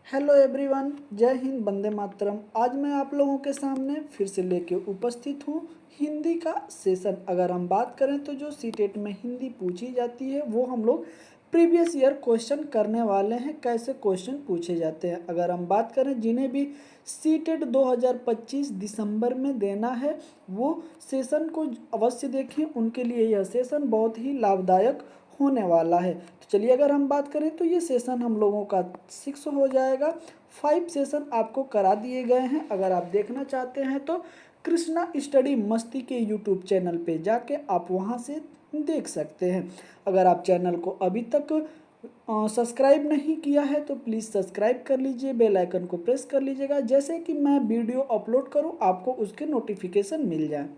Hello everyone, जय हिंद, वंदे मातरम। आज मैं आप लोगों के सामने फिर से लेके उपस्थित हूँ हिंदी का सेशन। अगर हम बात करें तो जो सीटेट में हिंदी पूछी जाती है वो हम लोग प्रीवियस ईयर क्वेश्चन करने वाले हैं। कैसे क्वेश्चन पूछे जाते हैं अगर हम बात करें, जिन्हें भी सीटेट 2025 दिसंबर में देना है वो सेशन को अवश्य देखें। उनके लिए यह सेशन बहुत ही लाभदायक होने वाला है। तो चलिए, अगर हम बात करें तो ये सेशन हम लोगों का 6 हो जाएगा। 5 सेशन आपको करा दिए गए हैं। अगर आप देखना चाहते हैं तो कृष्णा स्टडी मस्ती के यूट्यूब चैनल पे जाके आप वहाँ से देख सकते हैं। अगर आप चैनल को अभी तक सब्सक्राइब नहीं किया है तो प्लीज़ सब्सक्राइब कर लीजिए, बेल आइकन को प्रेस कर लीजिएगा, जैसे कि मैं वीडियो अपलोड करूं आपको उसके नोटिफिकेशन मिल जाए।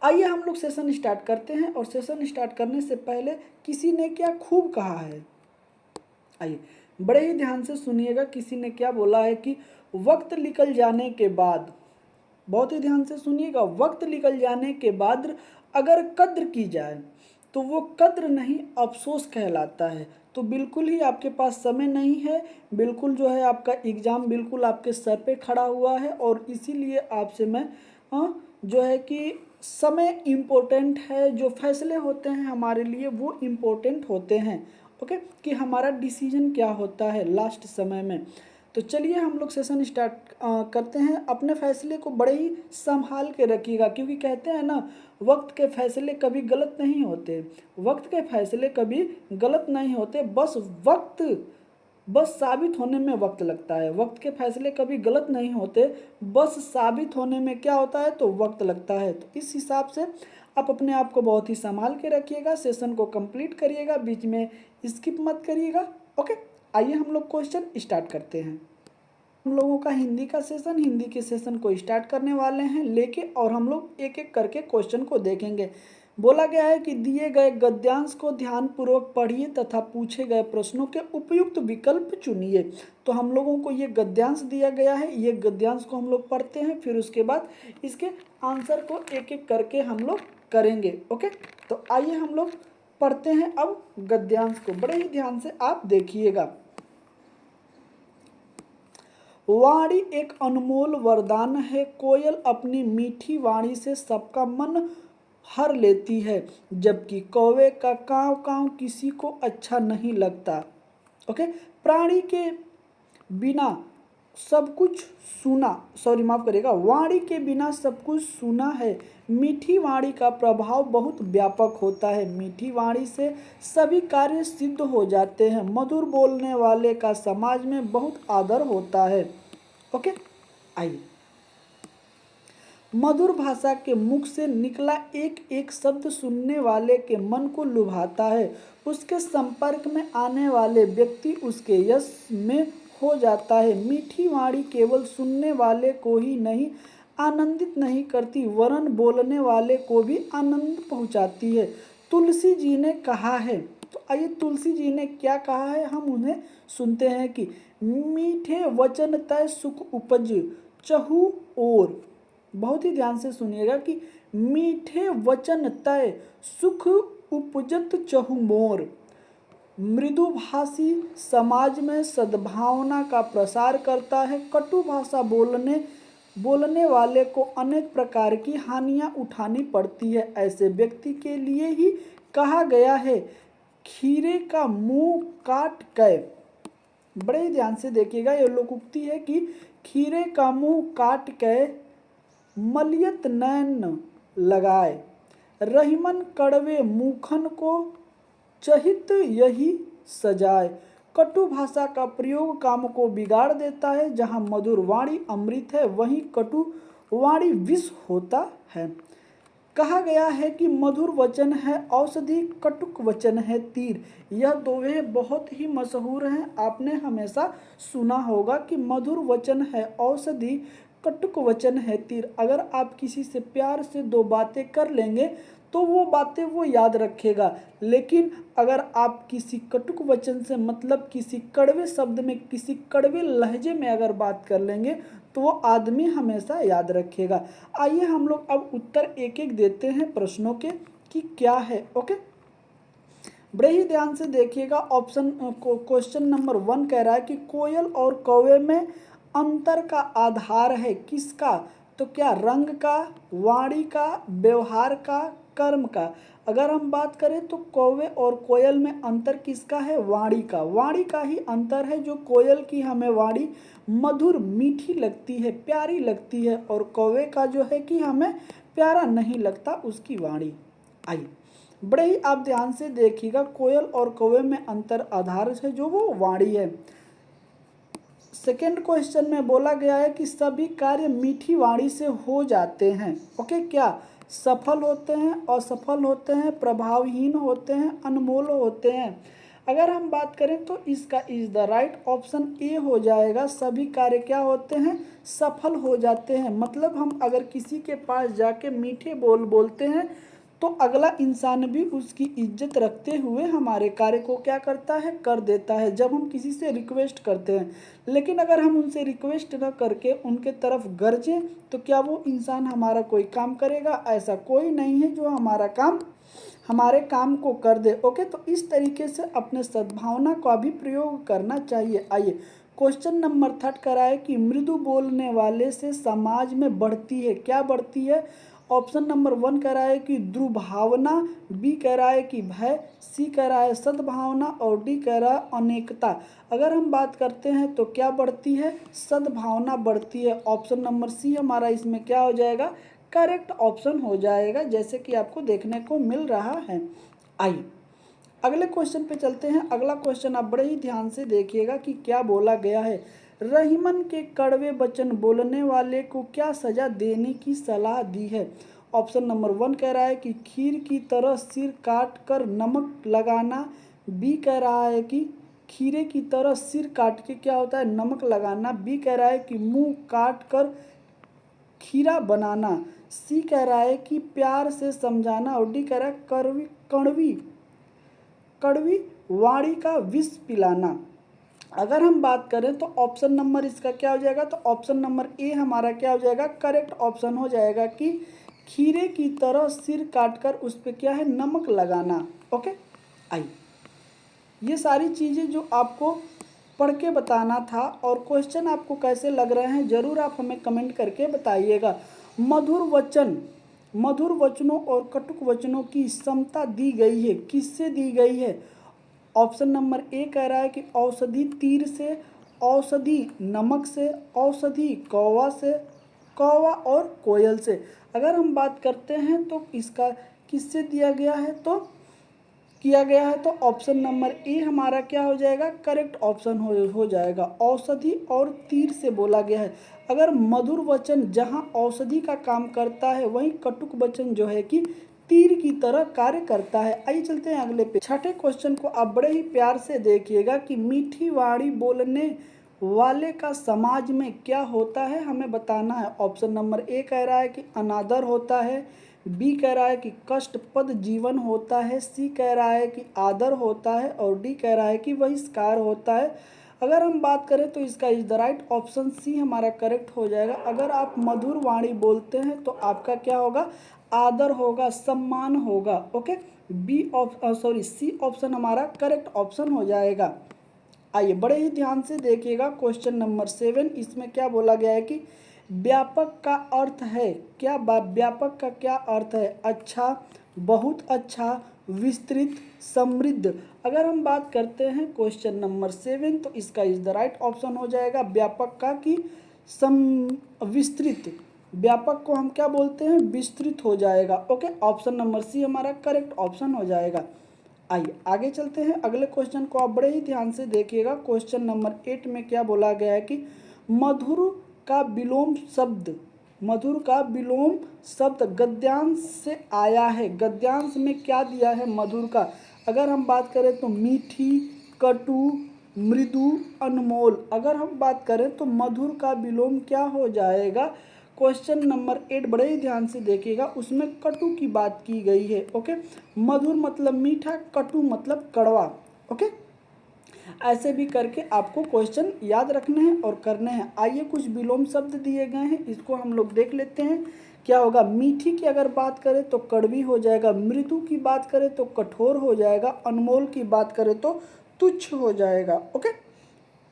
आइए हम लोग सेशन स्टार्ट करते हैं। और सेशन स्टार्ट करने से पहले किसी ने क्या खूब कहा है, आइए बड़े ही ध्यान से सुनिएगा। किसी ने क्या बोला है कि वक्त निकल जाने के बाद, बहुत ही ध्यान से सुनिएगा, वक्त निकल जाने के बाद अगर कद्र की जाए तो वो कद्र नहीं अफसोस कहलाता है। तो बिल्कुल ही आपके पास समय नहीं है, बिल्कुल जो है आपका एग्ज़ाम बिल्कुल आपके सर पे खड़ा हुआ है। और इसीलिए आपसे मैं जो है कि समय इम्पोर्टेंट है। जो फैसले होते हैं हमारे लिए वो इम्पोर्टेंट होते हैं। ओके, कि हमारा डिसीजन क्या होता है लास्ट समय में। तो चलिए हम लोग सेशन स्टार्ट करते हैं। अपने फैसले को बड़े ही संभाल के रखिएगा, क्योंकि कहते हैं ना, वक्त के फैसले कभी गलत नहीं होते। वक्त के फैसले कभी गलत नहीं होते, बस साबित होने में वक्त लगता है। वक्त के फैसले कभी गलत नहीं होते, बस साबित होने में क्या होता है तो वक्त लगता है। तो इस हिसाब से आप अपने आप को बहुत ही संभाल के रखिएगा, सेशन को कंप्लीट करिएगा, बीच में स्किप मत करिएगा। ओके, आइए हम लोग क्वेश्चन स्टार्ट करते हैं। हम लोगों का हिंदी का सेशन, हिंदी के सेशन को स्टार्ट करने वाले हैं लेके, और हम लोग एक एक करके क्वेश्चन को देखेंगे। बोला गया है कि दिए गए गद्यांश को ध्यानपूर्वक पढ़िए तथा पूछे गए प्रश्नों के उपयुक्त विकल्प चुनिए। तो हम लोगों को ये गद्यांश दिया गया है, ये गद्यांश को हम लोग पढ़ते हैं, फिर उसके बाद इसके आंसर को एक एक करके हम लोग करेंगे। ओके, तो आइए हम लोग पढ़ते हैं अब गद्यांश को। बड़े ही ध्यान से आप देखिएगा। वाणी एक अनमोल वरदान है, कोयल अपनी मीठी वाणी से सबका मन हर लेती है, जबकि कौवे का कांव कांव किसी को अच्छा नहीं लगता। ओके, प्राणी के बिना सब कुछ सुना, सॉरी माफ करिएगा, वाणी के बिना सब कुछ सुना है। मीठी वाणी का प्रभाव बहुत व्यापक होता है, मीठी वाणी से सभी कार्य सिद्ध हो जाते हैं। मधुर बोलने वाले का समाज में बहुत आदर होता है। ओके, आइए, मधुर भाषा के मुख से निकला एक एक शब्द सुनने वाले के मन को लुभाता है। उसके संपर्क में आने वाले व्यक्ति उसके यश में हो जाता है। मीठी वाणी केवल सुनने वाले को ही नहीं आनंदित नहीं करती, वरन बोलने वाले को भी आनंद पहुंचाती है। तुलसी जी ने कहा है, तो आइए तुलसी जी ने क्या कहा है हम उन्हें सुनते हैं कि मीठे वचन तय सुख उपज चहु ओर। बहुत ही ध्यान से सुनिएगा कि मीठे वचन तय सुख उपजत चहुमोर। मृदुभाषी समाज में सद्भावना का प्रसार करता है। कटु भाषा बोलने वाले को अनेक प्रकार की हानियां उठानी पड़ती है। ऐसे व्यक्ति के लिए ही कहा गया है, खीरे का मुंह काट के। बड़े ही ध्यान से देखिएगा, ये लोकोक्ति है कि खीरे का मुंह काट के मलियत नैन लगाए, रहीमन कड़वे मुखन को चहित यही सजाए। कटु भाषा का प्रयोग काम को बिगाड़ देता है। जहाँ मधुर वाणी अमृत है, वहीं कटु वाणी विष होता है। कहा गया है कि मधुर वचन है औषधि, कटुक वचन है तीर। यह दोहें बहुत ही मशहूर हैं, आपने हमेशा सुना होगा कि मधुर वचन है औषधि, कटुक वचन है तीर। अगर आप किसी से प्यार से दो बातें कर लेंगे तो वो बातें वो याद रखेगा, लेकिन अगर आप किसी कटुक वचन से, मतलब किसी कड़वे शब्द में, किसी कड़वे लहजे में अगर बात कर लेंगे तो वो आदमी हमेशा याद रखेगा। आइए हम लोग अब उत्तर एक एक देते हैं प्रश्नों के कि क्या है। ओके, बड़े ही ध्यान से देखिएगा ऑप्शन क्वेश्चन नंबर 1 कह रहा है कि कोयल और कौवे में अंतर का आधार है किसका? तो क्या रंग का, वाणी का, व्यवहार का, कर्म का? अगर हम बात करें तो कौवे और कोयल में अंतर किसका है? वाणी का। वाणी का ही अंतर है। जो कोयल की हमें वाणी मधुर मीठी लगती है, प्यारी लगती है, और कौवे का जो है कि हमें प्यारा नहीं लगता उसकी वाणी। आइए बड़े ही आप ध्यान से देखिएगा, कोयल और कौवे में अंतर आधार है जो वो वाणी है। सेकेंड क्वेश्चन में बोला गया है कि सभी कार्य मीठी वाणी से हो जाते हैं। ओके, क्या सफल होते हैं, असफल होते हैं, प्रभावहीन होते हैं, अनमोल होते हैं? अगर हम बात करें तो इसका is the right option A हो जाएगा। सभी कार्य क्या होते हैं? सफल हो जाते हैं। मतलब हम अगर किसी के पास जाके मीठे बोल बोलते हैं तो अगला इंसान भी उसकी इज्जत रखते हुए हमारे कार्य को क्या करता है? कर देता है। जब हम किसी से रिक्वेस्ट करते हैं, लेकिन अगर हम उनसे रिक्वेस्ट न करके उनके तरफ गरजें तो क्या वो इंसान हमारा कोई काम करेगा? ऐसा कोई नहीं है जो हमारे काम को कर दे। ओके, तो इस तरीके से अपने सद्भावना का भी प्रयोग करना चाहिए। आइए क्वेश्चन नंबर 3 कराए कि मृदु बोलने वाले से समाज में बढ़ती है, क्या बढ़ती है? ऑप्शन नंबर 1 कह रहा है कि दुर्भावना, बी कह रहा है कि भय, सी कह रहा है सद्भावना, और डी कह रहा है अनेकता। अगर हम बात करते हैं तो क्या बढ़ती है? सद्भावना बढ़ती है। ऑप्शन नंबर सी हमारा इसमें क्या हो जाएगा? करेक्ट ऑप्शन हो जाएगा, जैसे कि आपको देखने को मिल रहा है। आइए अगले क्वेश्चन पे चलते हैं। अगला क्वेश्चन आप बड़े ही ध्यान से देखिएगा कि क्या बोला गया है। रहीमन के कड़वे वचन बोलने वाले को क्या सजा देने की सलाह दी है? ऑप्शन नंबर 1 कह रहा है कि खीर की तरह सिर काट कर नमक लगाना, बी कह रहा है कि खीरे की तरह सिर काट के क्या होता है? नमक लगाना, बी कह रहा है कि मुंह काट कर खीरा बनाना, सी कह रहा है कि प्यार से समझाना, और डी कह रहा है कड़वी वाणी का विष पिलाना। अगर हम बात करें तो ऑप्शन नंबर इसका क्या हो जाएगा? तो ऑप्शन नंबर ए हमारा क्या हो जाएगा? करेक्ट ऑप्शन हो जाएगा कि खीरे की तरह सिर काटकर उस पर क्या है? नमक लगाना। ओके, आइए ये सारी चीज़ें जो आपको पढ़ के बताना था, और क्वेश्चन आपको कैसे लग रहे हैं ज़रूर आप हमें कमेंट करके बताइएगा। मधुर वचनों और कटुक वचनों की समता दी गई है, किससे दी गई है? ऑप्शन नंबर ए कह रहा है कि औषधि तीर से, औषधि नमक से, औषधि कौवा और कोयल से। अगर हम बात करते हैं तो इसका किससे दिया गया है तो किया गया है, तो ऑप्शन नंबर ए हमारा क्या हो जाएगा? करेक्ट ऑप्शन हो जाएगा। औषधि और तीर से बोला गया है। अगर मधुर वचन जहां औषधि का काम करता है, वहीं कटुक वचन जो है कि तीर की तरह कार्य करता है। आइए चलते हैं अगले पे। छठे क्वेश्चन को आप बड़े ही प्यार से देखिएगा कि मीठी वाणी बोलने वाले का समाज में क्या होता है, हमें बताना है। ऑप्शन नंबर ए कह रहा है कि अनादर होता है, बी कह रहा है कि कष्टप्रद जीवन होता है, सी कह रहा है कि आदर होता है, और डी कह रहा है कि बहिष्कार होता है। अगर हम बात करें तो इसका is the right option C हमारा करेक्ट हो जाएगा। अगर आप मधुर वाणी बोलते हैं तो आपका क्या होगा? आदर होगा, सम्मान होगा। ओके, सी ऑप्शन हमारा करेक्ट ऑप्शन हो जाएगा। आइए बड़े ही ध्यान से देखिएगा क्वेश्चन नंबर 7। इसमें क्या बोला गया है कि व्यापक का अर्थ है क्या? व्यापक का क्या अर्थ है? अच्छा, बहुत अच्छा, विस्तृत, समृद्ध। अगर हम बात करते हैं क्वेश्चन नंबर 7 तो इसका इज द राइट ऑप्शन हो जाएगा व्यापक का कि विस्तृत। व्यापक को हम क्या बोलते हैं? विस्तृत हो जाएगा। ओके, ऑप्शन नंबर सी हमारा करेक्ट ऑप्शन हो जाएगा। आइए आगे चलते हैं। अगले क्वेश्चन को आप बड़े ही ध्यान से देखिएगा। क्वेश्चन नंबर 8 में क्या बोला गया है कि मधुर का विलोम शब्द गद्यांश से आया है। गद्यांश में क्या दिया है मधुर का? अगर हम बात करें तो मीठी, कटु, मृदु, अनमोल। अगर हम बात करें तो मधुर का विलोम क्या हो जाएगा? क्वेश्चन नंबर 8 बड़े ही ध्यान से देखिएगा, उसमें कटु की बात की गई है। ओके, मधुर मतलब मीठा, कटु मतलब कड़वा। ओके, ऐसे भी करके आपको क्वेश्चन याद रखने हैं और करने हैं। आइए कुछ विलोम शब्द दिए गए हैं, इसको हम लोग देख लेते हैं क्या होगा, मीठी की अगर बात करें तो कड़वी हो जाएगा, मृदु की बात करें तो कठोर हो जाएगा, अनमोल की बात करें तो तुच्छ हो जाएगा। ओके,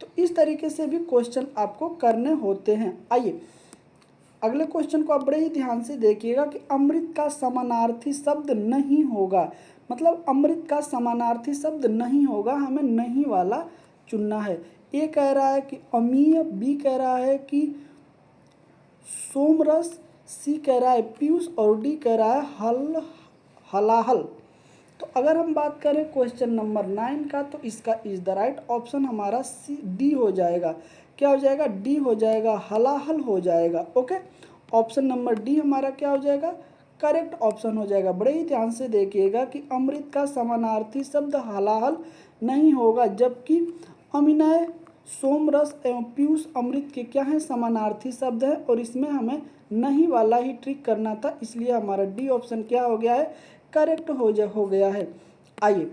तो इस तरीके से भी क्वेश्चन आपको करने होते हैं। आइए अगले क्वेश्चन को आप बड़े ही ध्यान से देखिएगा कि अमृत का समानार्थी शब्द नहीं होगा, मतलब अमृत का समानार्थी शब्द नहीं होगा, हमें नहीं वाला चुनना है। ए कह रहा है कि अमीय, बी कह रहा है कि सोमरस, सी कह रहा है पीयूष और डी कह रहा है हलाहल। तो अगर हम बात करें क्वेश्चन नंबर 9 का, तो इसका इज द राइट ऑप्शन हमारा सी डी हो जाएगा। क्या हो जाएगा, डी हो जाएगा, हलाहल हो जाएगा। ओके, ऑप्शन नंबर डी हमारा क्या हो जाएगा, करेक्ट ऑप्शन हो जाएगा। बड़े ही ध्यान से देखिएगा कि अमृत का समानार्थी शब्द हलाहल नहीं होगा, जबकि अमिनय, सोमरस एवं पीयूष अमृत के क्या हैं, समानार्थी शब्द हैं, और इसमें हमें नहीं वाला ही ट्रिक करना था, इसलिए हमारा डी ऑप्शन क्या हो गया है, करेक्ट हो गया है। आइए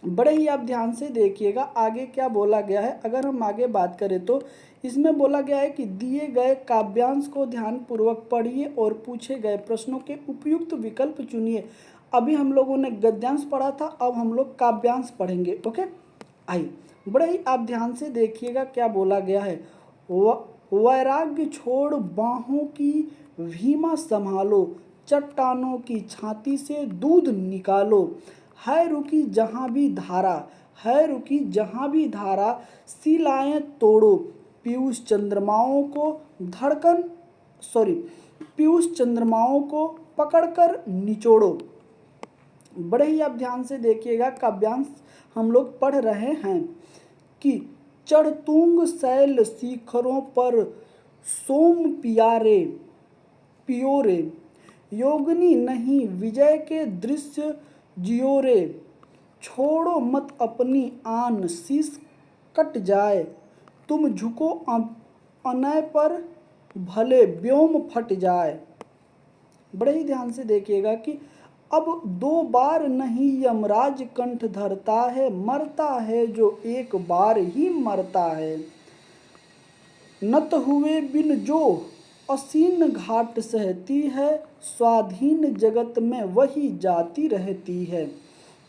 बड़े ही आप ध्यान से देखिएगा आगे क्या बोला गया है। अगर हम आगे बात करें तो इसमें बोला गया है कि दिए गए काव्यांश को ध्यानपूर्वक पढ़िए और पूछे गए प्रश्नों के उपयुक्त विकल्प चुनिए। अभी हम लोगों ने गद्यांश पढ़ा था, अब हम लोग काव्यांश पढ़ेंगे। ओके, आइए बड़े ही आप ध्यान से देखिएगा क्या बोला गया है। वैराग्य छोड़ बाहों की भीमा संभालो, चट्टानों की छाती से दूध निकालो, है रुकी जहाँ भी धारा, है रुकी जहाँ भी धारा, शिलाएं तोड़ो, पीयूष चंद्रमाओं को पीयूष चंद्रमाओं को पकड़कर निचोड़ो। बड़े ही आप ध्यान से देखिएगा काव्यांश हम लोग पढ़ रहे हैं कि चढ़तुंग शैल शिखरों पर सोम पियोरे, योगिनी नहीं विजय के दृश्य जियोरे, छोड़ो मत अपनी आन शीश कट जाए, तुम झुको अनय पर भले व्योम फट जाए। बड़े ही ध्यान से देखिएगा कि अब 2 बार नहीं यमराज कंठ धरता है, मरता है जो एक बार ही मरता है, नत हुए बिन जो असीन घाट सहती है, स्वाधीन जगत में वही जाती रहती है।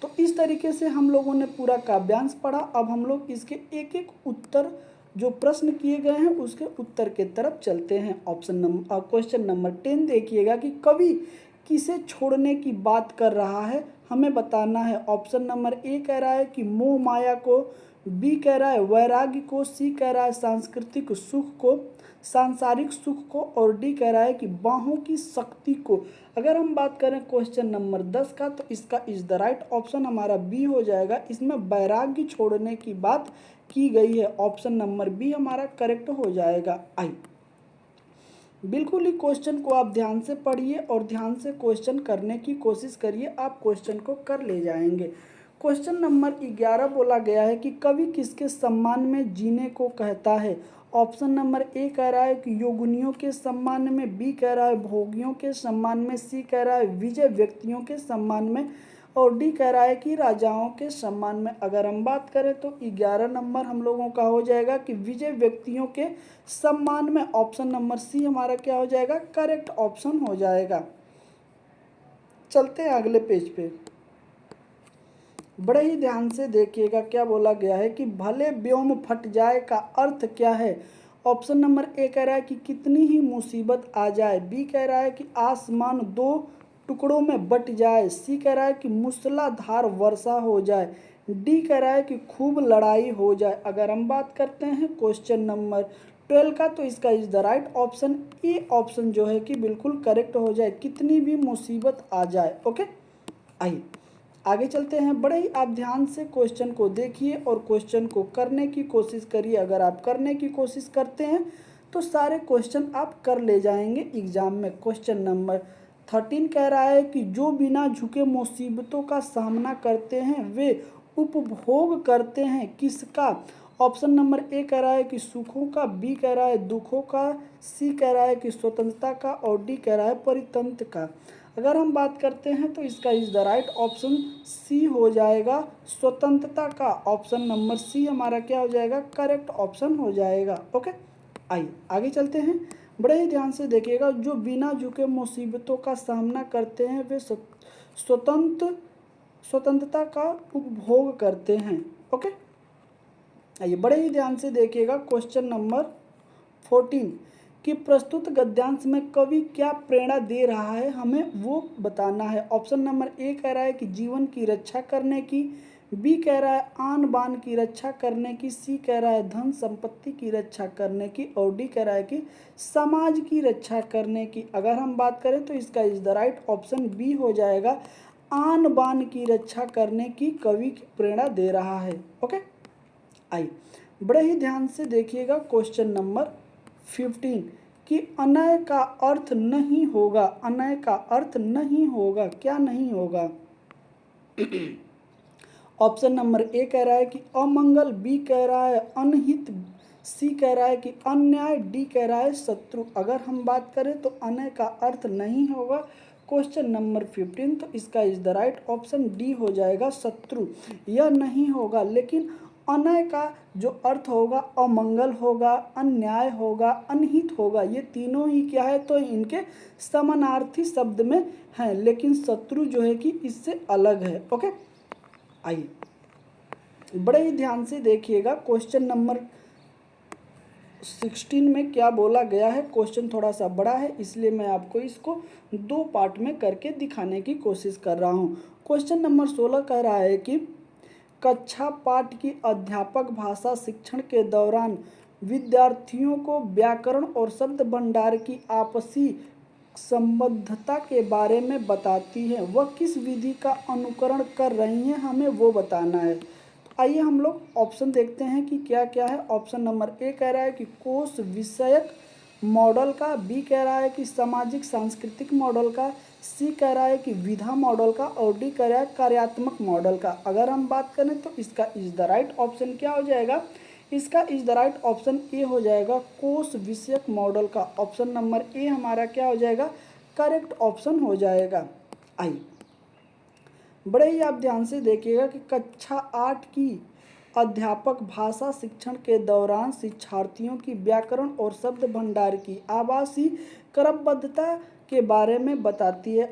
तो इस तरीके से हम लोगों ने पूरा काव्यांश पढ़ा। अब हम लोग इसके एक एक उत्तर जो प्रश्न किए गए हैं उसके उत्तर के तरफ चलते हैं। क्वेश्चन नंबर 10 देखिएगा कि कवि किसे छोड़ने की बात कर रहा है, हमें बताना है। ऑप्शन नंबर ए कह रहा है कि मोह माया को, बी कह रहा है वैराग्य को, सी कह रहा है सांस्कृतिक सुख को, सांसारिक सुख को, और डी कह रहा है कि बाहों की शक्ति को। अगर हम बात करें क्वेश्चन नंबर 10 का, तो इसका इज द राइट ऑप्शन हमारा बी हो जाएगा। इसमें वैराग्य छोड़ने की बात की गई है, ऑप्शन नंबर बी हमारा करेक्ट हो जाएगा। आई बिल्कुल ही क्वेश्चन को आप ध्यान से पढ़िए और ध्यान से क्वेश्चन करने की कोशिश करिए, आप क्वेश्चन को कर ले जाएंगे। क्वेश्चन नंबर 11 बोला गया है कि कवि किसके सम्मान में जीने को कहता है। ऑप्शन नंबर ए कह रहा है कि योगिनियों के सम्मान में, बी कह रहा है भोगियों के सम्मान में, सी कह रहा है विजय व्यक्तियों के सम्मान में, और डी कह रहा है कि राजाओं के सम्मान में। अगर हम बात करें तो 11 नंबर हम लोगों का हो जाएगा कि विजय व्यक्तियों के सम्मान में। ऑप्शन नंबर सी हमारा क्या हो जाएगा, करेक्ट ऑप्शन हो जाएगा। चलते हैं अगले पेज पे। बड़े ही ध्यान से देखिएगा क्या बोला गया है कि भले व्योम फट जाए का अर्थ क्या है। ऑप्शन नंबर ए कह रहा है कि कितनी ही मुसीबत आ जाए, बी कह रहा है कि आसमान 2 टुकड़ों में बट जाए, सी कह रहा है कि मूसलाधार वर्षा हो जाए, डी कह रहा है कि खूब लड़ाई हो जाए। अगर हम बात करते हैं क्वेश्चन नंबर 12 का, तो इसका is the right option A option जो है कि बिल्कुल करेक्ट हो जाए, कितनी भी मुसीबत आ जाए। ओके, आइए आगे चलते हैं। बड़े ही आप ध्यान से क्वेश्चन को देखिए और क्वेश्चन को करने की कोशिश करिए। अगर आप करने की कोशिश करते हैं तो सारे क्वेश्चन आप कर ले जाएंगे एग्जाम में। क्वेश्चन नंबर 13 कह रहा है कि जो बिना झुके मुसीबतों का सामना करते हैं वे उपभोग करते हैं किसका। ऑप्शन नंबर ए कह रहा है कि सुखों का, बी कह रहा है दुखों का, सी कह रहा है कि स्वतंत्रता का, और डी कह रहा है परितंत्र का। अगर हम बात करते हैं तो इसका is the right option C हो जाएगा, स्वतंत्रता का। ऑप्शन नंबर सी हमारा क्या हो जाएगा, करेक्ट ऑप्शन हो जाएगा। ओके, आइए आगे चलते हैं। बड़े ही ध्यान से देखिएगा, जो बिना झुके मुसीबतों का सामना करते हैं वे स्वतंत्रता का उपभोग करते हैं। ओके, आइए बड़े ही ध्यान से देखिएगा क्वेश्चन नंबर 14 कि प्रस्तुत गद्यांश में कवि क्या प्रेरणा दे रहा है, हमें वो बताना है। ऑप्शन नंबर ए कह रहा है कि जीवन की रक्षा करने की, बी कह रहा है आन बान की रक्षा करने की, सी कह रहा है धन संपत्ति की रक्षा करने की, और डी कह रहा है कि समाज की रक्षा करने की। अगर हम बात करें तो इसका is the right option B हो जाएगा, आन बान की रक्षा करने की कवि की प्रेरणा दे रहा है। ओके, आई बड़े ही ध्यान से देखिएगा क्वेश्चन नंबर 15 कि अनय का अर्थ नहीं होगा, अनय का अर्थ नहीं होगा, क्या नहीं होगा। ऑप्शन नंबर ए कह रहा है कि अमंगल, बी कह रहा है अनहित, सी कह रहा है कि अन्याय, डी कह रहा है शत्रु। अगर हम बात करें तो अनय का अर्थ नहीं होगा क्वेश्चन नंबर 15, तो इसका is the right option D हो जाएगा शत्रु। यह नहीं होगा, लेकिन अनय का जो अर्थ होगा अमंगल होगा, अन्याय होगा, अनहित होगा, ये तीनों ही क्या है तो इनके समानार्थी शब्द में हैं, लेकिन शत्रु जो है कि इससे अलग है। ओके, आइए बड़े ही ध्यान से देखिएगा क्वेश्चन नंबर 16 में क्या बोला गया है। क्वेश्चन थोड़ा सा बड़ा है, इसलिए मैं आपको इसको 2 पार्ट में करके दिखाने की कोशिश कर रहा हूँ। क्वेश्चन नंबर 16 कह रहा है कि कक्षा पाठ की अध्यापक भाषा शिक्षण के दौरान विद्यार्थियों को व्याकरण और शब्द भंडार की आपसी संबद्धता के बारे में बताती है, वह किस विधि का अनुकरण कर रही हैं, हमें वो बताना है। आइए हम लोग ऑप्शन देखते हैं कि क्या क्या है। ऑप्शन नंबर ए कह रहा है कि कोश विषयक मॉडल का, बी कह रहा है कि सामाजिक सांस्कृतिक मॉडल का, सी कह रहा है कि विधा मॉडल का, और डी कह रहा है कार्यात्मक मॉडल का। अगर हम बात करें तो इसका इज द राइट ऑप्शन क्या हो जाएगा, इसका is the right option A हो जाएगा कोश विषयक मॉडल का। ऑप्शन नंबर ए हमारा क्या हो जाएगा, करेक्ट ऑप्शन हो जाएगा। आई बड़े ही आप ध्यान से देखिएगा कि कक्षा 8 की अध्यापक भाषा शिक्षण के दौरान शिक्षार्थियों की व्याकरण और शब्द भंडार की आभासी क्रमबद्धता के बारे में बताती है।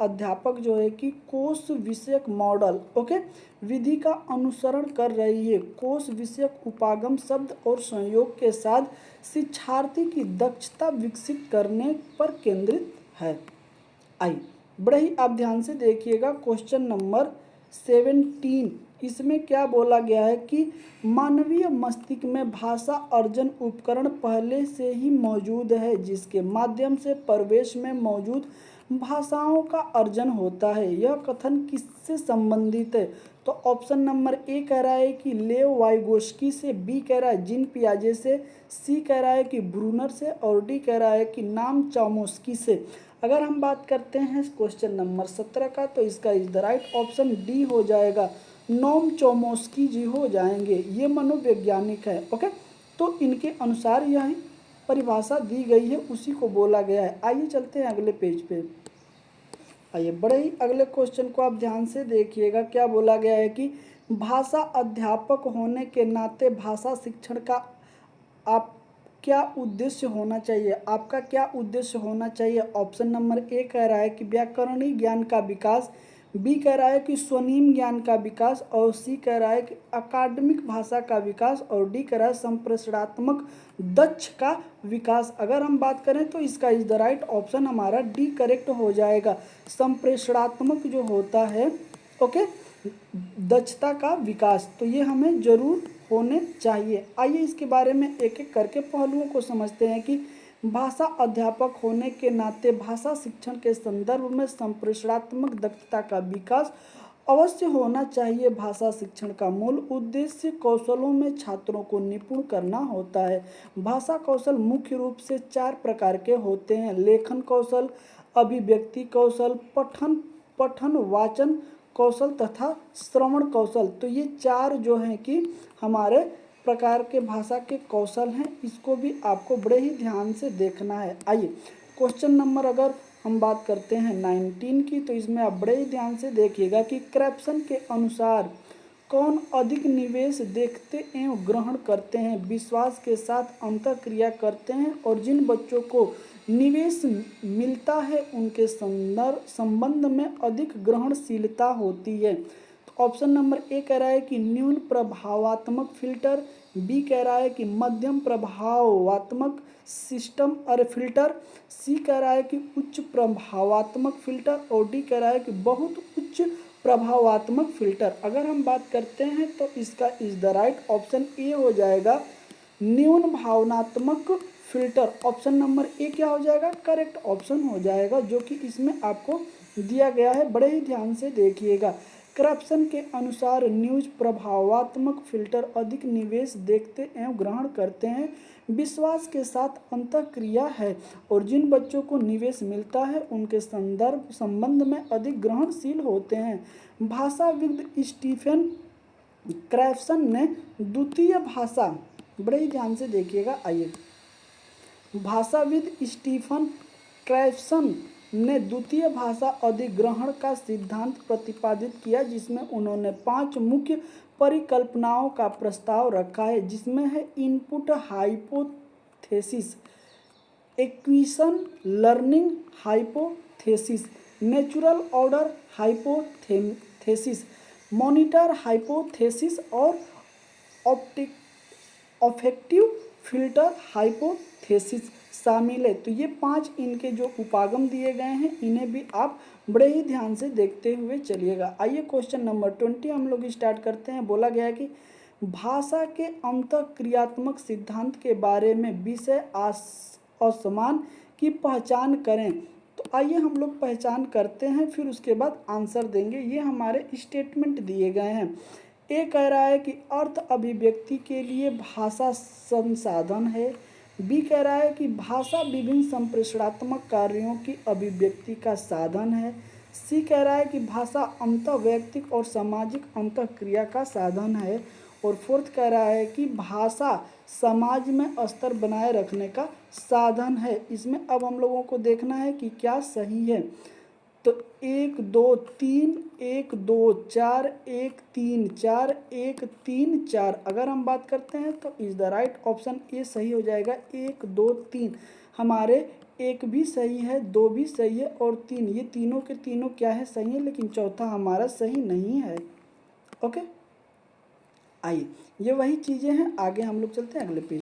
अध्यापक जो है कि कोश विषयक मॉडल ओके विधि का अनुसरण कर रही है, कोश विषयक उपागम शब्द और संयोग के साथ शिक्षार्थी की दक्षता विकसित करने पर केंद्रित है। आई बड़े ही आप ध्यान से देखिएगा क्वेश्चन नंबर 17, इसमें क्या बोला गया है कि मानवीय मस्तिष्क में भाषा अर्जन उपकरण पहले से ही मौजूद है, जिसके माध्यम से परिवेश में मौजूद भाषाओं का अर्जन होता है। यह कथन किससे संबंधित है, तो ऑप्शन नंबर ए कह रहा है कि लेव वाइगोस्की से, बी कह रहा है जीन पियाजे से, सी कह रहा है कि ब्रूनर से, और डी कह रहा है कि नाम चॉम्स्की से। अगर हम बात करते हैं क्वेश्चन नंबर 17 का, तो इसका is the right option D हो जाएगा, नोम चोमोस्की जी हो जाएंगे, ये मनोवैज्ञानिक है। ओके, तो इनके अनुसार यह परिभाषा दी गई है, उसी को बोला गया है। आइए चलते हैं अगले पेज पे। आइए बड़े ही अगले क्वेश्चन को आप ध्यान से देखिएगा, क्या बोला गया है कि भाषा अध्यापक होने के नाते भाषा शिक्षण का आप क्या उद्देश्य होना चाहिए, आपका क्या उद्देश्य होना चाहिए। ऑप्शन नंबर ए कह रहा है कि व्याकरणिक ज्ञान का विकास, बी कह रहा है कि स्वनीम ज्ञान का विकास, और सी कह रहा है कि अकादमिक भाषा का विकास, और डी कह रहा है संप्रेषणात्मक दक्ष का विकास। अगर हम बात करें तो इसका इज द राइट ऑप्शन हमारा डी करेक्ट हो जाएगा, संप्रेषणात्मक जो होता है ओके दक्षता का विकास, तो ये हमें जरूर होने चाहिए। आइए इसके बारे में एक एक करके पहलुओं को समझते हैं कि भाषा अध्यापक होने के नाते भाषा शिक्षण के संदर्भ में संप्रेषणात्मक दक्षता का विकास अवश्य होना चाहिए। भाषा शिक्षण का मूल उद्देश्य कौशलों में छात्रों को निपुण करना होता है। भाषा कौशल मुख्य रूप से 4 प्रकार के होते हैं, लेखन कौशल, अभिव्यक्ति कौशल, पठन वाचन कौशल तथा श्रवण कौशल। तो ये 4 जो हैं कि हमारे प्रकार के भाषा के कौशल हैं, इसको भी आपको बड़े ही ध्यान से देखना है। आइए क्वेश्चन नंबर अगर हम बात करते हैं 19 की, तो इसमें आप बड़े ही ध्यान से देखिएगा कि क्रैप्सन के अनुसार कौन अधिक निवेश देखते एवं ग्रहण करते हैं, विश्वास के साथ अंतःक्रिया करते हैं और जिन बच्चों को निवेश मिलता है उनके संबंध में अधिक ग्रहणशीलता होती है। तो ऑप्शन नंबर ए कह रहा है कि न्यून प्रभावात्मक फिल्टर, बी कह रहा है कि मध्यम प्रभावात्मक सिस्टम और फिल्टर, सी कह रहा है कि उच्च प्रभावात्मक फिल्टर और डी कह रहा है कि बहुत उच्च प्रभावात्मक फिल्टर। अगर हम बात करते हैं तो इसका is the right option A हो जाएगा न्यून भावनात्मक फिल्टर। ऑप्शन नंबर ए क्या हो जाएगा, करेक्ट ऑप्शन हो जाएगा, जो कि इसमें आपको दिया गया है। बड़े ही ध्यान से देखिएगा। करप्शन के अनुसार न्यूज प्रभावात्मक फिल्टर अधिक निवेश देखते एवं ग्रहण करते हैं, विश्वास के साथ अंतःक्रिया है और जिन बच्चों को निवेश मिलता है उनके संबंध में अधिक ग्रहणशील होते हैं। भाषाविद स्टीफन क्रैफ्सन ने द्वितीय भाषा, बड़े ही ध्यान से देखिएगा, आइए, भाषाविद स्टीफन क्रैफ्सन ने द्वितीय भाषा अधिग्रहण का सिद्धांत प्रतिपादित किया, जिसमें उन्होंने 5 मुख्य परिकल्पनाओं का प्रस्ताव रखा है, जिसमें है input hypothesis, acquisition learning hypothesis, natural order hypothesis, monitor hypothesis और अफेक्टिव फिल्टर हाइपोथेसिस शामिल है। तो ये 5 इनके जो उपागम दिए गए हैं, इन्हें भी आप बड़े ही ध्यान से देखते हुए चलिएगा। आइए क्वेश्चन नंबर 20 हम लोग स्टार्ट करते हैं। बोला गया है कि भाषा के अंतःक्रियात्मक सिद्धांत के बारे में विषय असमान की पहचान करें। तो आइए हम लोग पहचान करते हैं, फिर उसके बाद आंसर देंगे। ये हमारे स्टेटमेंट दिए गए हैं। ए कह रहा है कि अर्थ अभिव्यक्ति के लिए भाषा संसाधन है। बी कह रहा है कि भाषा विभिन्न संप्रेषणात्मक कार्यों की अभिव्यक्ति का साधन है। सी कह रहा है कि भाषा अंतःवैयक्तिक और सामाजिक अंतःक्रिया का साधन है। और फोर्थ कह रहा है कि भाषा समाज में स्तर बनाए रखने का साधन है। इसमें अब हम लोगों को देखना है कि क्या सही है। तो 1 2 3 1 2 4 1 3 4 1 3 4 अगर हम बात करते हैं तो is the right option A सही हो जाएगा। 1 2 3 हमारे 1 भी सही है, 2 भी सही है और 3, ये तीनों के तीनों क्या है, सही है, लेकिन चौथा हमारा सही नहीं है। ओके, आइए, ये वही चीज़ें हैं। आगे हम लोग चलते हैं अगले पेज।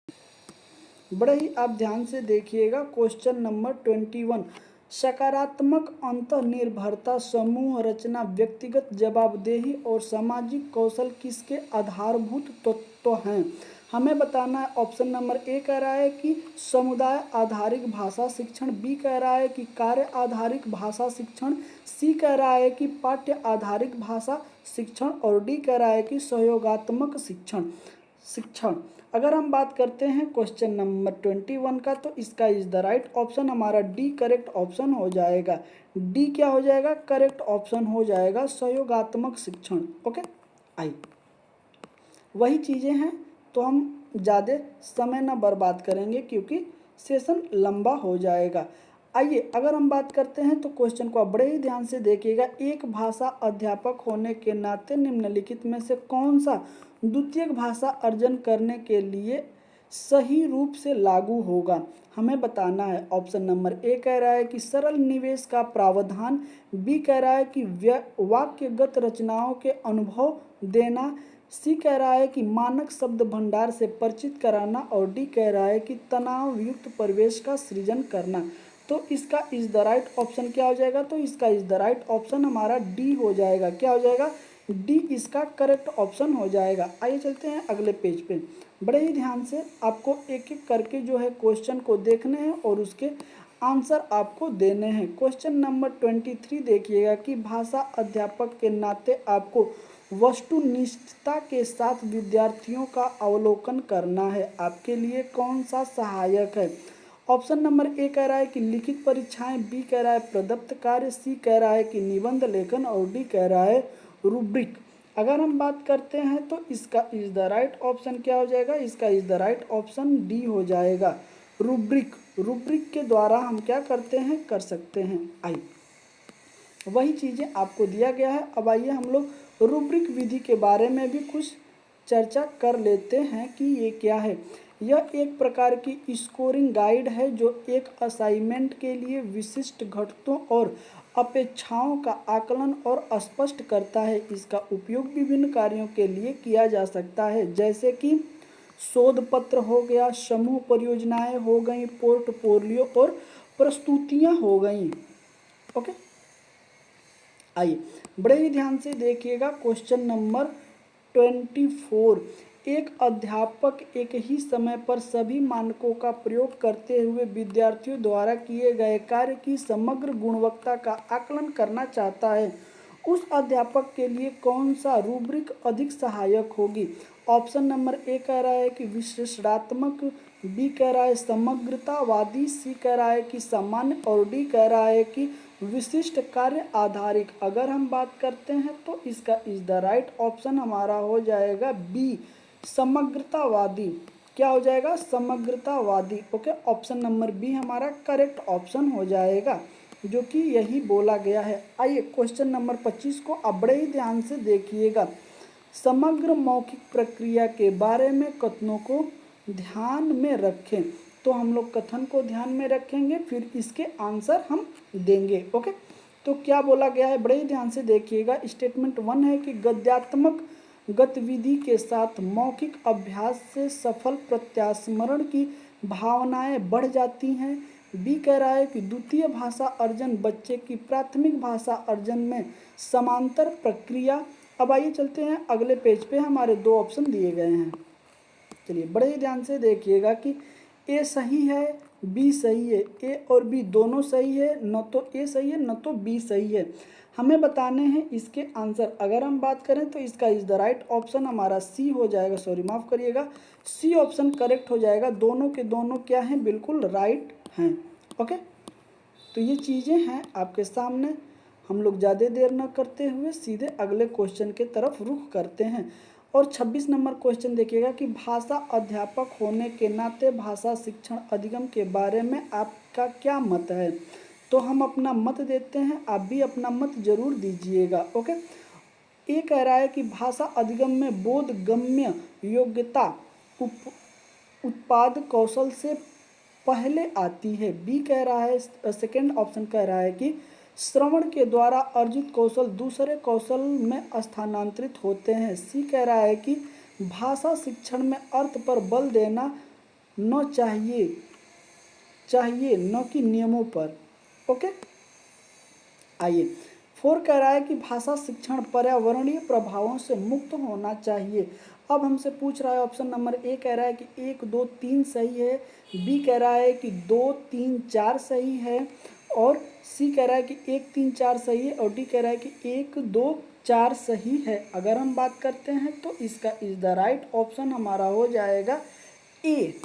बड़ा ही आप ध्यान से देखिएगा। क्वेश्चन नंबर 21, सकारात्मक अंतर्निर्भरता, समूह रचना, व्यक्तिगत जवाबदेही और सामाजिक कौशल किसके आधारभूत तत्व हैं? हमें बताना है। ऑप्शन नंबर ए कह रहा है कि समुदाय आधारित भाषा शिक्षण, बी कह रहा है कि कार्य आधारित भाषा शिक्षण, सी कह रहा है कि पाठ्य आधारित भाषा शिक्षण और डी कह रहा है कि सहयोगात्मक शिक्षण। अगर हम बात करते हैं क्वेश्चन नंबर 21 का, तो इसका इज द राइट ऑप्शन हमारा डी करेक्ट ऑप्शन हो जाएगा। डी क्या हो जाएगा, करेक्ट ऑप्शन हो जाएगा, सहयोगात्मक शिक्षण। ओके, आई वही चीज़ें हैं, तो हम ज़्यादा समय ना बर्बाद करेंगे क्योंकि सेशन लंबा हो जाएगा। आइए, अगर हम बात करते हैं तो क्वेश्चन को आप बड़े ही ध्यान से देखिएगा। एक भाषा अध्यापक होने के नाते निम्नलिखित में से कौन सा द्वितीयक भाषा अर्जन करने के लिए सही रूप से लागू होगा? हमें बताना है। ऑप्शन नंबर ए कह रहा है कि सरल निवेश का प्रावधान, बी कह रहा है कि वाक्यगत रचनाओं के अनुभव देना, सी कह रहा है कि मानक शब्द भंडार से परिचित कराना और डी कह रहा है कि तनाव युक्त परिवेश का सृजन करना। तो इसका इज द राइट ऑप्शन क्या हो जाएगा? तो इसका इज द राइट ऑप्शन हमारा डी हो जाएगा। क्या हो जाएगा? डी इसका करेक्ट ऑप्शन हो जाएगा। आइए चलते हैं अगले पेज पे। बड़े ही ध्यान से आपको एक एक करके जो है क्वेश्चन को देखने हैं और उसके आंसर आपको देने हैं। क्वेश्चन नंबर 23 देखिएगा कि भाषा अध्यापक के नाते आपको वस्तुनिष्ठता के साथ विद्यार्थियों का अवलोकन करना है। आपके लिए कौन सा सहायक है? ऑप्शन नंबर ए कह रहा है कि लिखित परीक्षाएं, बी कह रहा है प्रदत्त कार्य, सी कह रहा है कि निबंध लेखन और डी कह रहा है रूब्रिक। अगर हम बात करते हैं तो इसका इज द राइट ऑप्शन क्या हो जाएगा? इसका is the right option D हो जाएगा, रूब्रिक। रूब्रिक के द्वारा हम क्या करते हैं, कर सकते हैं। आइए, वही चीज़ें आपको दिया गया है। अब आइए हम लोग रूब्रिक विधि के बारे में भी कुछ चर्चा कर लेते हैं कि ये क्या है। यह एक प्रकार की स्कोरिंग गाइड है जो एक असाइनमेंट के लिए विशिष्ट घटकों और अपेक्षाओं का आकलन और स्पष्ट करता है। इसका उपयोग विभिन्न कार्यों के लिए किया जा सकता है, जैसे कि शोध पत्र हो गया, समूह परियोजनाएं हो गई, पोर्टफोलियो और प्रस्तुतियां हो गई। ओके, आइए बड़े ही ध्यान से देखिएगा। Question number 24। एक अध्यापक एक ही समय पर सभी मानकों का प्रयोग करते हुए विद्यार्थियों द्वारा किए गए कार्य की समग्र गुणवत्ता का आकलन करना चाहता है। उस अध्यापक के लिए कौन सा रूब्रिक अधिक सहायक होगी? ऑप्शन नंबर ए कह रहा है कि विश्लेषणात्मक, बी कह रहा है समग्रतावादी, सी कह रहा है कि सामान्य और डी कह रहा है कि विशिष्ट कार्य आधारित। अगर हम बात करते हैं तो इसका इज द राइट ऑप्शन हमारा हो जाएगा बी, समग्रतावादी। क्या हो जाएगा? समग्रतावादी। ओके, ऑप्शन नंबर बी हमारा करेक्ट ऑप्शन हो जाएगा, जो कि यही बोला गया है। आइए क्वेश्चन नंबर 25 को अब बड़े ही ध्यान से देखिएगा। समग्र मौखिक प्रक्रिया के बारे में कथनों को ध्यान में रखें। तो हम लोग कथन को ध्यान में रखेंगे, फिर इसके आंसर हम देंगे। ओके, तो क्या बोला गया है बड़े ही ध्यान से देखिएगा। स्टेटमेंट 1 है कि गद्यात्मक गतिविधि के साथ मौखिक अभ्यास से सफल प्रत्यास्मरण की भावनाएं बढ़ जाती हैं। बी कह रहा है कि द्वितीय भाषा अर्जन बच्चे की प्राथमिक भाषा अर्जन में समांतर प्रक्रिया। अब आइए चलते हैं अगले पेज पे, हमारे दो ऑप्शन दिए गए हैं। चलिए बड़े ही ध्यान से देखिएगा कि ए सही है, बी सही है। ए और बी दोनों सही है, न तो ए सही है न तो बी सही है। हमें बताने हैं इसके आंसर। अगर हम बात करें तो इसका इज द राइट ऑप्शन हमारा सी हो जाएगा, सॉरी माफ़ करिएगा, सी ऑप्शन करेक्ट हो जाएगा। दोनों के दोनों क्या हैं? बिल्कुल राइट हैं। ओके, तो ये चीज़ें हैं आपके सामने। हम लोग ज़्यादा देर न करते हुए सीधे अगले क्वेश्चन के तरफ रुख करते हैं। और 26 नंबर क्वेश्चन देखिएगा कि भाषा अध्यापक होने के नाते भाषा शिक्षण अधिगम के बारे में आपका क्या मत है? तो हम अपना मत देते हैं, आप भी अपना मत जरूर दीजिएगा। ओके, ए कह रहा है कि भाषा अधिगम में बोधगम्य योग्यता उत्पाद कौशल से पहले आती है। बी कह रहा है, सेकेंड ऑप्शन कह रहा है कि श्रवण के द्वारा अर्जित कौशल दूसरे कौशल में स्थानांतरित होते हैं। सी कह रहा है कि भाषा शिक्षण में अर्थ पर बल देना न चाहिए न कि नियमों पर। ओके, आइए 4 कह रहा है कि भाषा शिक्षण पर्यावरणीय प्रभावों से मुक्त होना चाहिए। अब हमसे पूछ रहा है ऑप्शन नंबर ए कह रहा है कि 1 2 3 सही है, बी कह रहा है कि 2 3 4 सही है, और सी कह रहा है कि 1 3 4 सही है, और डी कह रहा है कि 1 2 4 सही है। अगर हम बात करते हैं तो इसका इज द राइट ऑप्शन हमारा हो जाएगा ए।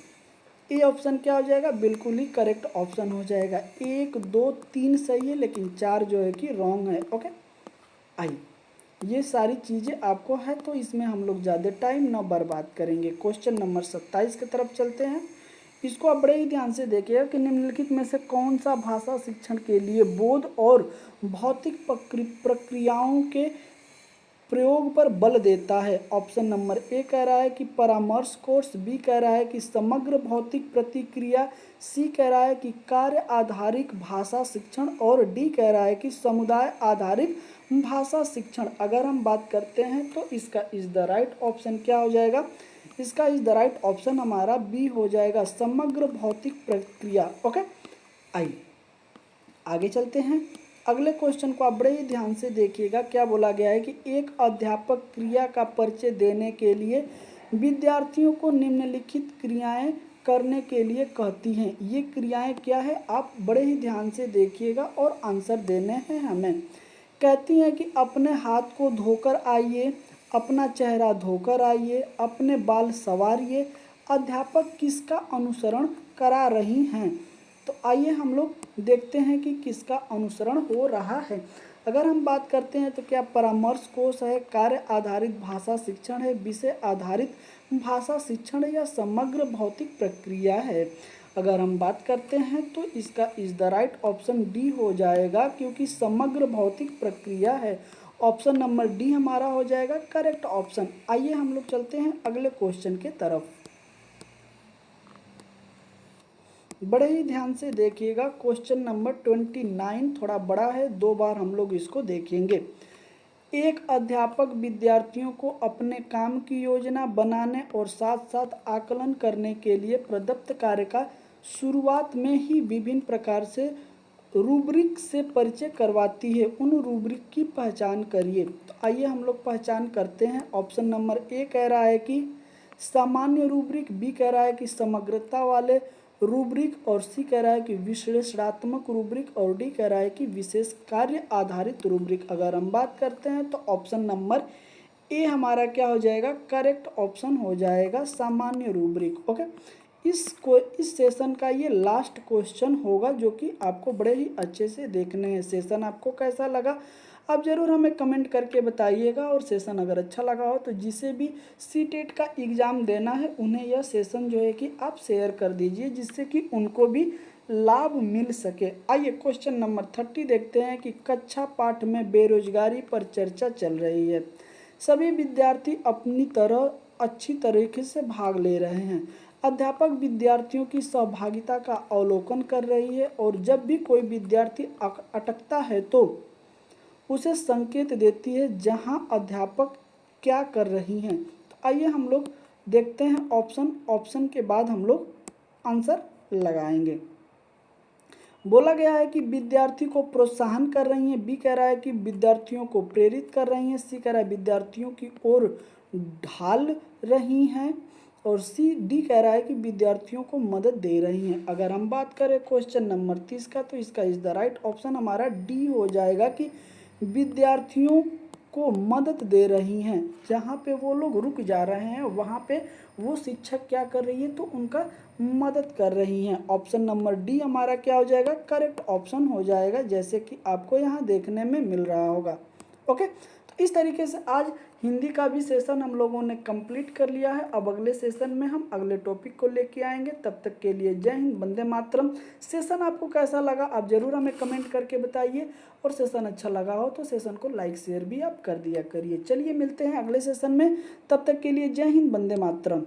ए ऑप्शन क्या हो जाएगा? बिल्कुल ही करेक्ट ऑप्शन हो जाएगा। 1 2 3 सही है, लेकिन 4 जो है कि रॉन्ग है। ओके, आइए ये सारी चीज़ें आपको है, तो इसमें हम लोग ज़्यादा टाइम ना बर्बाद करेंगे। क्वेश्चन नंबर 27 की तरफ चलते हैं। इसको आप बड़े ही ध्यान से देखिएगा कि निम्नलिखित में से कौन सा भाषा शिक्षण के लिए बोध और भौतिक प्रक्रियाओं के प्रयोग पर बल देता है। ऑप्शन नंबर ए कह रहा है कि परामर्श कोर्स, बी कह रहा है कि समग्र भौतिक प्रतिक्रिया, सी कह रहा है कि कार्य आधारित भाषा शिक्षण, और डी कह रहा है कि समुदाय आधारित भाषा शिक्षण। अगर हम बात करते हैं तो इसका इज द राइट ऑप्शन क्या हो जाएगा? इसका इज द राइट ऑप्शन हमारा बी हो जाएगा, समग्र भौतिक प्रक्रिया। ओके, आइए आगे चलते हैं। अगले क्वेश्चन को आप बड़े ही ध्यान से देखिएगा। क्या बोला गया है कि एक अध्यापक क्रिया का परिचय देने के लिए विद्यार्थियों को निम्नलिखित क्रियाएं करने के लिए कहती हैं। ये क्रियाएं क्या है? आप बड़े ही ध्यान से देखिएगा और आंसर देने हैं हमें। कहती हैं कि अपने हाथ को धोकर आइए, अपना चेहरा धोकर आइए, अपने बाल संवारिए। अध्यापक किसका अनुसरण करा रही हैं? तो आइए हम लोग देखते हैं कि किसका अनुसरण हो रहा है। अगर हम बात करते हैं तो क्या परामर्श कोर्स है, कार्य आधारित भाषा शिक्षण है, विषय आधारित भाषा शिक्षण, या समग्र भौतिक प्रक्रिया है? अगर हम बात करते हैं तो इसका is the right option D हो जाएगा, क्योंकि समग्र भौतिक प्रक्रिया है। ऑप्शन नंबर डी हमारा हो जाएगा करेक्ट ऑप्शन। आइए हम लोग चलते हैं अगले क्वेश्चन के तरफ। बड़े ही ध्यान से देखिएगा, क्वेश्चन नंबर 29 थोड़ा बड़ा है, 2 बार हम लोग इसको देखेंगे। एक अध्यापक विद्यार्थियों को अपने काम की योजना बनाने और साथ साथ आकलन करने के लिए प्रदत्त कार्य का शुरुआत में ही विभिन्न प्रकार से रूब्रिक से परिचय करवाती है। उन रूब्रिक की पहचान करिए। तो आइए हम लोग पहचान करते हैं। ऑप्शन नंबर ए कह रहा है कि सामान्य रूब्रिक, बी कह रहा है कि समग्रता वाले रूब्रिक, और सी कह रहा है कि विश्लेषणात्मक रूब्रिक, और डी कह रहा है कि विशेष कार्य आधारित रूब्रिक। अगर हम बात करते हैं तो ऑप्शन नंबर ए हमारा क्या हो जाएगा, करेक्ट ऑप्शन हो जाएगा, सामान्य रूब्रिक। ओके, इस सेशन का ये लास्ट क्वेश्चन होगा जो कि आपको बड़े ही अच्छे से देखने हैं। सेशन आपको कैसा लगा आप ज़रूर हमें कमेंट करके बताइएगा, और सेशन अगर अच्छा लगा हो तो जिसे भी सीटेट का एग्ज़ाम देना है उन्हें यह सेशन जो है कि आप शेयर कर दीजिए, जिससे कि उनको भी लाभ मिल सके। आइए क्वेश्चन नंबर 30 देखते हैं कि कक्षा पाठ में बेरोजगारी पर चर्चा चल रही है। सभी विद्यार्थी अपनी तरह अच्छी तरीके से भाग ले रहे हैं। अध्यापक विद्यार्थियों की सहभागिता का अवलोकन कर रही है, और जब भी कोई विद्यार्थी अटकता है तो उसे संकेत देती है जहां अध्यापक क्या कर रही हैं। तो आइए हम लोग देखते हैं ऑप्शन के बाद हम लोग आंसर लगाएंगे। बोला गया है कि विद्यार्थी को प्रोत्साहन कर रही हैं, बी कह रहा है कि विद्यार्थियों को प्रेरित कर रही हैं, सी कह रहा है विद्यार्थियों की ओर ढाल रही हैं, और डी कह रहा है कि विद्यार्थियों को मदद दे रही हैं। अगर हम बात करें क्वेश्चन नंबर 30 का, तो इसका इज द राइट ऑप्शन हमारा डी हो जाएगा कि विद्यार्थियों को मदद दे रही हैं। जहाँ पे वो लोग रुक जा रहे हैं वहाँ पे वो शिक्षक क्या कर रही है, तो उनका मदद कर रही हैं। ऑप्शन नंबर डी हमारा क्या हो जाएगा, करेक्ट ऑप्शन हो जाएगा, जैसे कि आपको यहाँ देखने में मिल रहा होगा। ओके, तो इस तरीके से आज हिंदी का भी सेशन हम लोगों ने कंप्लीट कर लिया है। अब अगले सेशन में हम अगले टॉपिक को लेके आएंगे। तब तक के लिए जय हिंद, वंदे मातरम। सेशन आपको कैसा लगा आप ज़रूर हमें कमेंट करके बताइए, और सेशन अच्छा लगा हो तो सेशन को लाइक शेयर भी आप कर दिया करिए। चलिए मिलते हैं अगले सेशन में, तब तक के लिए जय हिंद, वंदे मातरम।